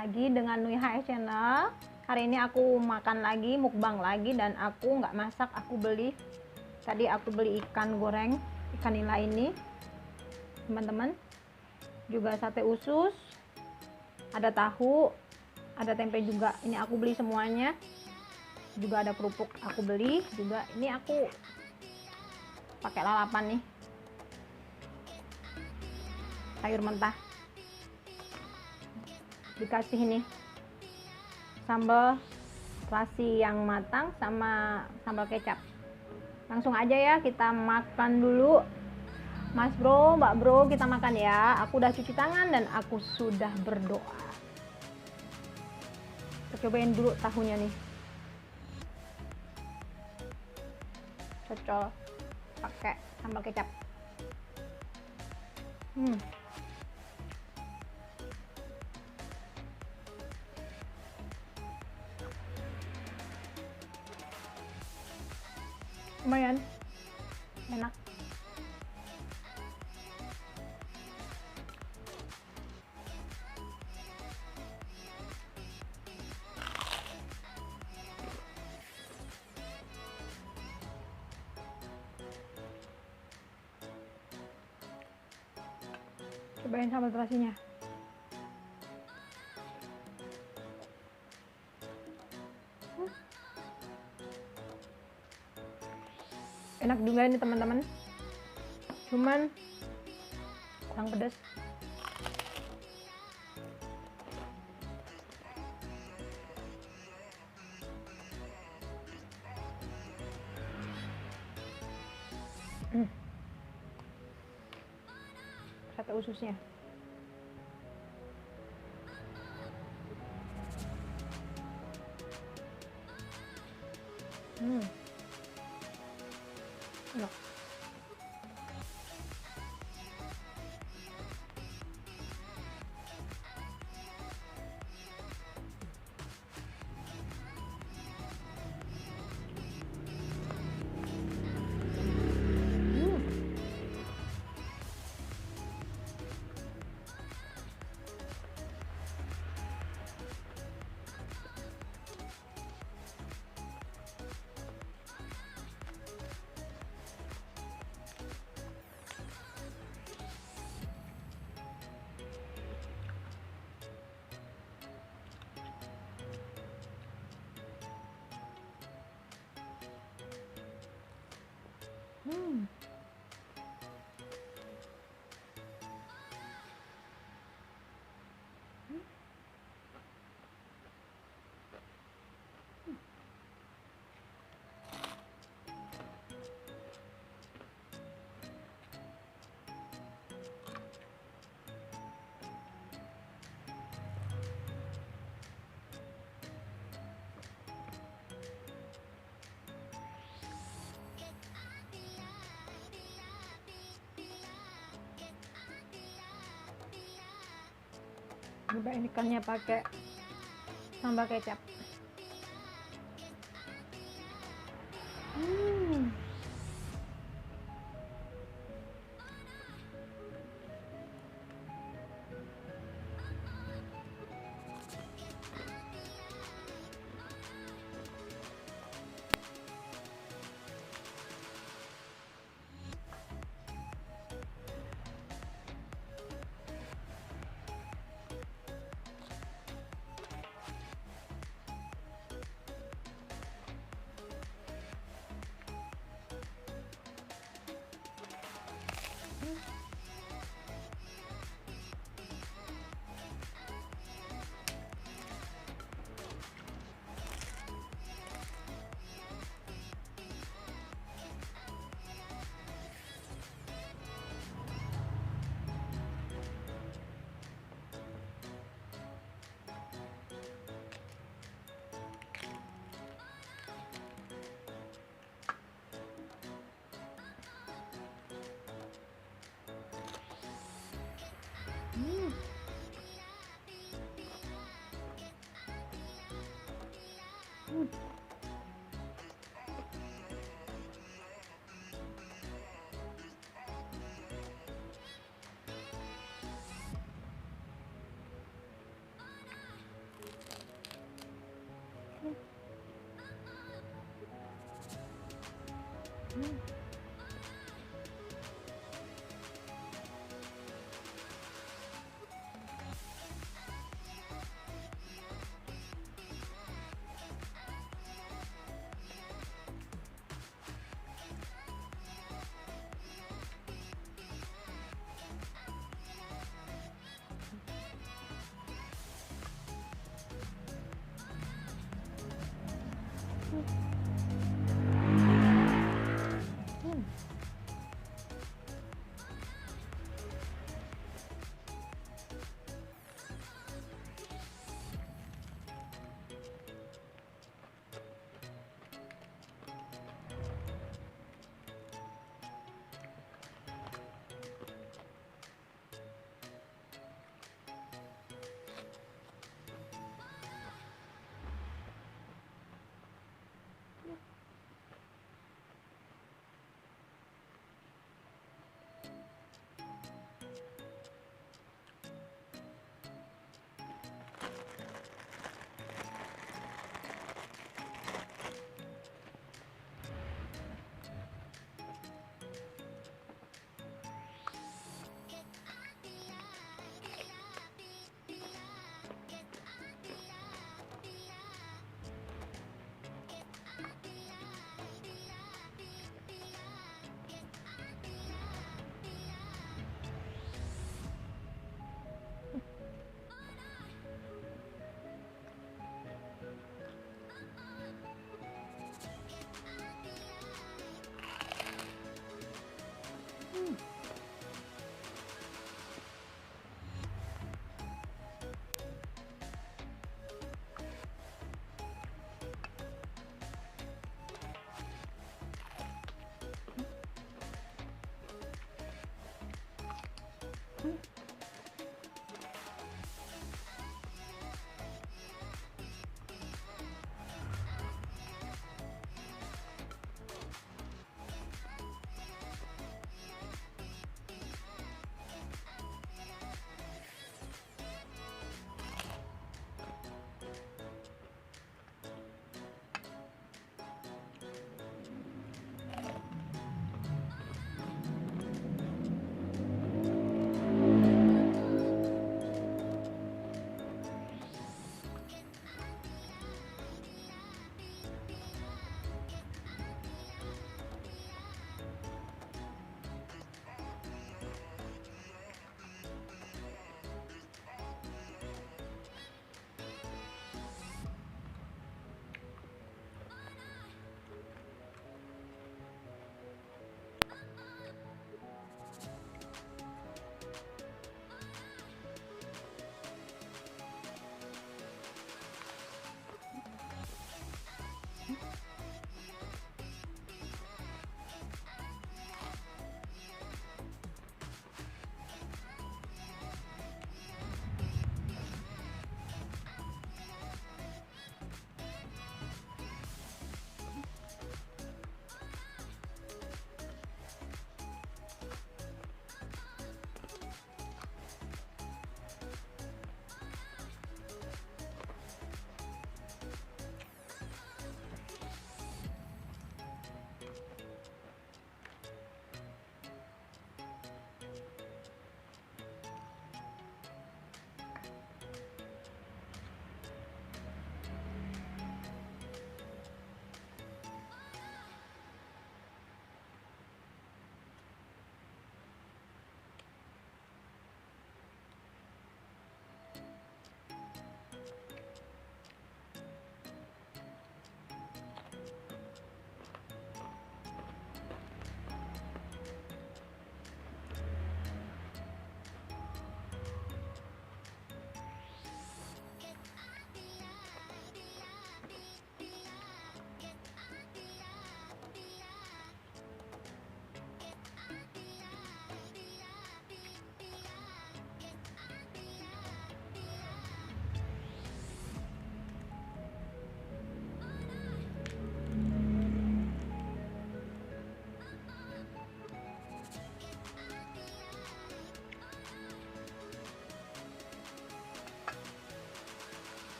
lagi dengan Nui HS Channel. Hari ini aku makan lagi, mukbang lagi, dan aku nggak masak, aku beli. Tadi aku beli ikan goreng, ikan nila ini, teman-teman. Juga sate usus, ada tahu, ada tempe juga. Ini aku beli semuanya. Juga ada kerupuk aku beli. Juga ini aku pakai lalapan nih, sayur mentah. Dikasih ini sambal terasi yang matang sama sambal kecap. Langsung aja ya kita makan dulu. Mas bro, mbak bro, kita makan ya. Aku udah cuci tangan dan aku sudah berdoa. Kita cobain dulu tahunya nih. Cocol pakai sambal kecap. Lumayan enak. Cobain sambal terasinya. Enak juga ini teman-teman, cuman kurang pedas. Sate ususnya enak. Cobain ikannya pakai sambal kecap. Hmm.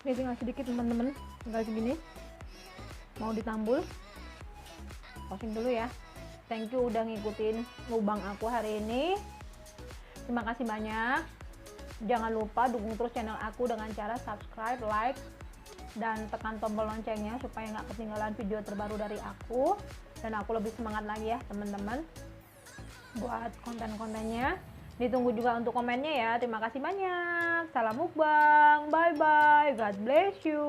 Ini tinggal sedikit teman-teman, tinggal segini. Mau ditambul, closing dulu ya. Thank you udah ngikutin mukbang aku hari ini. Terima kasih banyak. Jangan lupa dukung terus channel aku dengan cara subscribe, like, dan tekan tombol loncengnya supaya nggak ketinggalan video terbaru dari aku. Dan aku lebih semangat lagi ya teman-teman buat konten-kontennya. Ditunggu juga untuk komennya ya. Terima kasih banyak. Salam mukbang. Bye bye. God bless you.